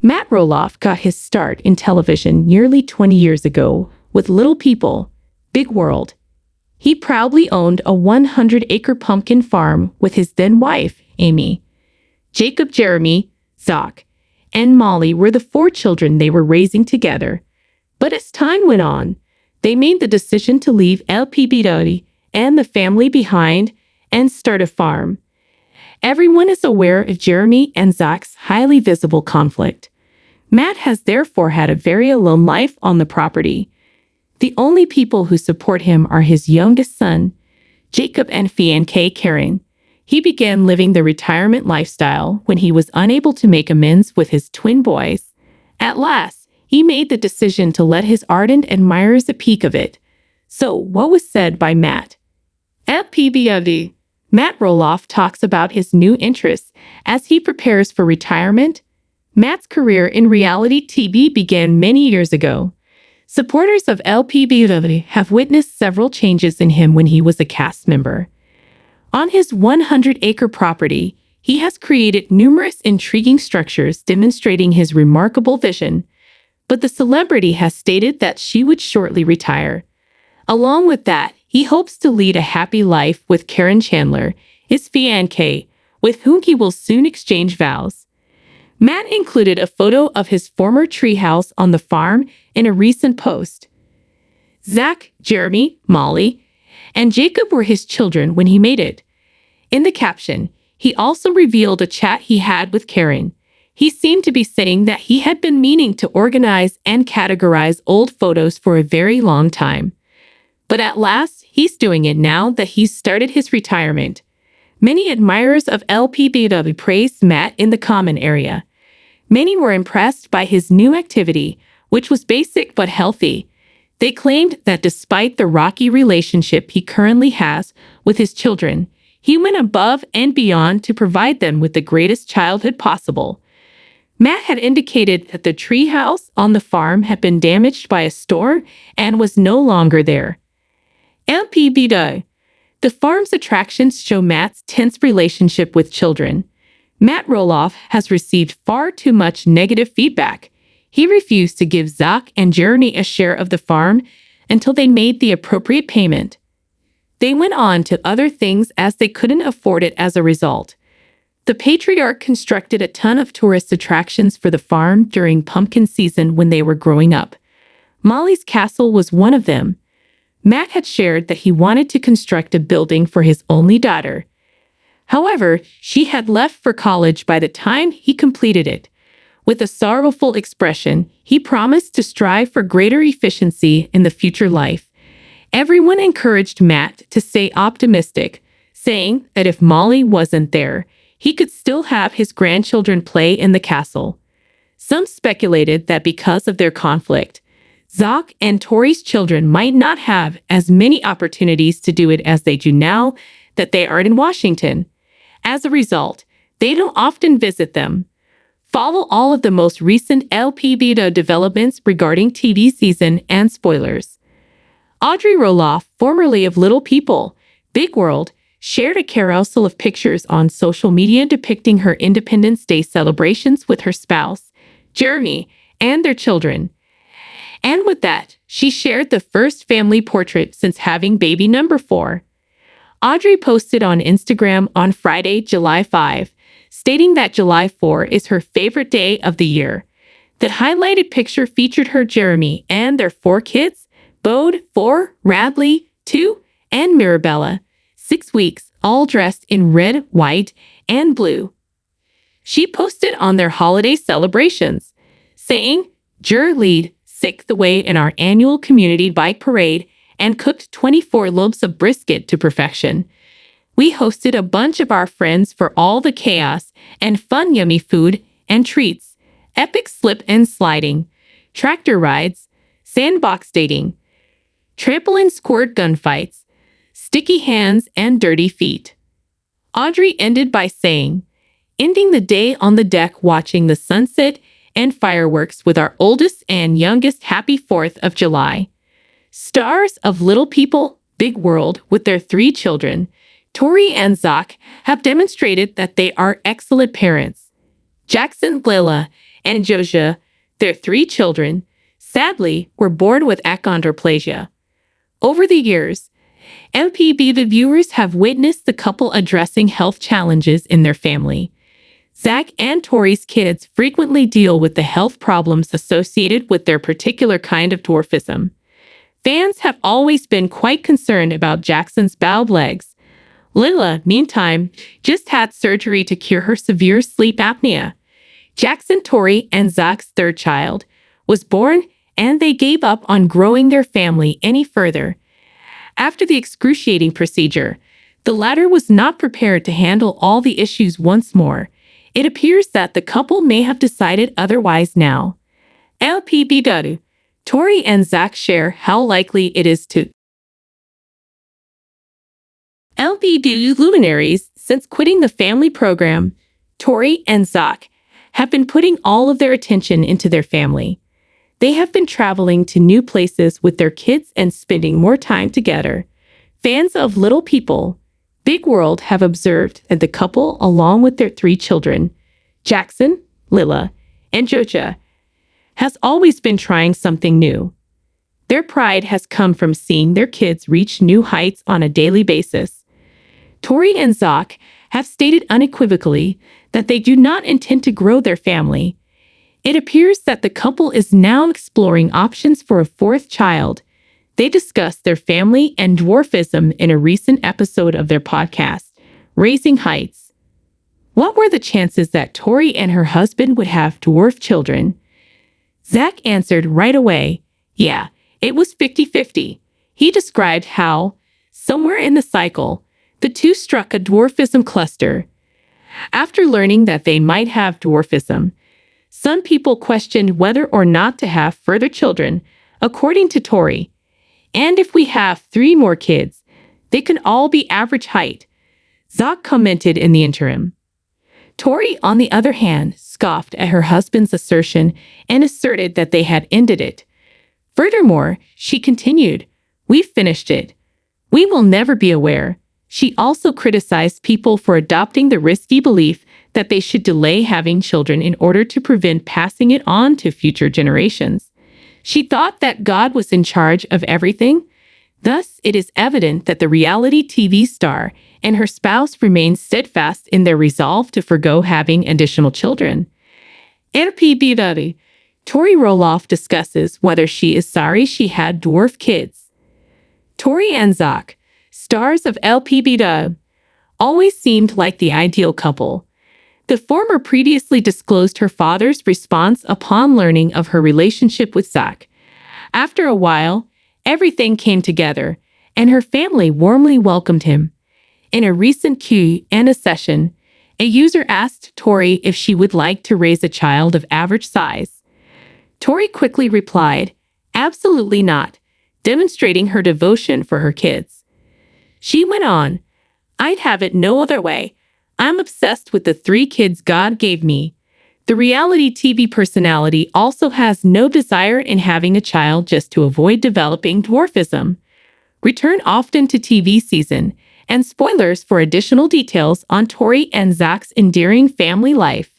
Matt Roloff got his start in television nearly 20 years ago with Little People, Big World. He proudly owned a 100-acre pumpkin farm with his then-wife, Amy. Jacob, Jeremy, Zach, and Molly were the 4 children they were raising together. But as time went on, they made the decision to leave LPBW and the family behind and start a farm. Everyone is aware of Jeremy and Zach's highly visible conflict. Matt has therefore had a very alone life on the property. The only people who support him are his youngest son, Jacob, and fiancée Caryn. He began living the retirement lifestyle when he was unable to make amends with his twin boys. At last, he made the decision to let his ardent admirers a peek of it. So, what was said by Matt? LPBW. Matt Roloff talks about his new interests as he prepares for retirement. Matt's career in reality TV began many years ago. Supporters of LPBW have witnessed several changes in him when he was a cast member. On his 100-acre property, he has created numerous intriguing structures demonstrating his remarkable vision, but the celebrity has stated that she would shortly retire. Along with that, he hopes to lead a happy life with Caryn Chandler, his fiancée, with whom he will soon exchange vows. Matt included a photo of his former treehouse on the farm in a recent post. Zach, Jeremy, Molly, and Jacob were his children when he made it. In the caption, he also revealed a chat he had with Caryn. He seemed to be saying that he had been meaning to organize and categorize old photos for a very long time. But at last, he's doing it now that he's started his retirement. Many admirers of LPBW praised Matt in the comment area. Many were impressed by his new activity, which was basic but healthy. They claimed that despite the rocky relationship he currently has with his children, he went above and beyond to provide them with the greatest childhood possible. Matt had indicated that the treehouse on the farm had been damaged by a storm and was no longer there. LPBW. The farm's attractions show Matt's tense relationship with children. Matt Roloff has received far too much negative feedback. He refused to give Zach and Jeremy a share of the farm until they made the appropriate payment. They went on to other things as they couldn't afford it as a result. The patriarch constructed a ton of tourist attractions for the farm during pumpkin season when they were growing up. Molly's castle was one of them. Matt had shared that he wanted to construct a building for his only daughter. However, she had left for college by the time he completed it. With a sorrowful expression, he promised to strive for greater efficiency in the future life. Everyone encouraged Matt to stay optimistic, saying that if Molly wasn't there, he could still have his grandchildren play in the castle. Some speculated that because of their conflict, Zach and Tori's children might not have as many opportunities to do it as they do now that they are in Washington. As a result, they don't often visit them. Follow all of the most recent LPBW developments regarding TV season and spoilers. Audrey Roloff, formerly of Little People, Big World, shared a carousel of pictures on social media depicting her Independence Day celebrations with her spouse, Jeremy, and their children. And with that, she shared the first family portrait since having baby number 4. Audrey posted on Instagram on Friday, July 5, stating that July 4 is her favorite day of the year. That highlighted picture featured her, Jeremy, and their 4 kids, Bode, 4, Radley, 2, and Mirabella, 6 weeks, all dressed in red, white, and blue. She posted on their holiday celebrations, saying, "Jer lead 6th away in our annual community bike parade and cooked 24 loaves of brisket to perfection. We hosted a bunch of our friends for all the chaos and fun yummy food and treats, epic slip and sliding, tractor rides, sandbox dating, trampoline squirt gunfights, sticky hands and dirty feet." Audrey ended by saying, "Ending the day on the deck watching the sunset and fireworks with our oldest and youngest. Happy 4th of July. Stars of Little People, Big World with their 3 children, Tori and Zach, have demonstrated that they are excellent parents. Jackson, Lila, and Joja, their 3 children, sadly, were born with achondroplasia. Over the years, LPBW viewers have witnessed the couple addressing health challenges in their family. Zach and Tori's kids frequently deal with the health problems associated with their particular kind of dwarfism. Fans have always been quite concerned about Jackson's bowed legs. Lila, meantime, just had surgery to cure her severe sleep apnea. Jackson, Tori, and Zach's 3rd child was born, and they gave up on growing their family any further. After the excruciating procedure, the latter was not prepared to handle all the issues once more. It appears that the couple may have decided otherwise now. LPBW. Tori and Zach share how likely it is to LPBW luminaries. Since quitting the family program, Tori and Zach have been putting all of their attention into their family. They have been traveling to new places with their kids and spending more time together. Fans of Little People, Big World have observed that the couple, along with their 3 children, Jackson, Lila, and Joja, has always been trying something new. Their pride has come from seeing their kids reach new heights on a daily basis. Tori and Zach have stated unequivocally that they do not intend to grow their family. It appears that the couple is now exploring options for a 4th child. They discussed their family and dwarfism in a recent episode of their podcast, Raising Heights. What were the chances that Tori and her husband would have dwarf children? Zach answered right away, yeah, it was 50-50. He described how, somewhere in the cycle, the two struck a dwarfism cluster. After learning that they might have dwarfism, some people questioned whether or not to have further children, according to Tori. And if we have 3 more kids, they can all be average height, Zach commented in the interim. Tori, on the other hand, scoffed at her husband's assertion and asserted that they had ended it. Furthermore, she continued, "We've finished it. We will never be aware." She also criticized people for adopting the risky belief that they should delay having children in order to prevent passing it on to future generations. She thought that God was in charge of everything. Thus, it is evident that the reality TV star and her spouse remain steadfast in their resolve to forgo having additional children. LPBW. Tori Roloff discusses whether she is sorry she had dwarf kids. Tori and Zach, stars of LPBW, always seemed like the ideal couple. The former previously disclosed her father's response upon learning of her relationship with Zach. After a while, everything came together, and her family warmly welcomed him. In a recent Q&A session, a user asked Tori if she would like to raise a child of average size. Tori quickly replied, "Absolutely not," demonstrating her devotion for her kids. She went on, "I'd have it no other way. I'm obsessed with the 3 kids God gave me." The reality TV personality also has no desire in having a child just to avoid developing dwarfism. Return often to TV season and spoilers for additional details on Tori and Zach's endearing family life.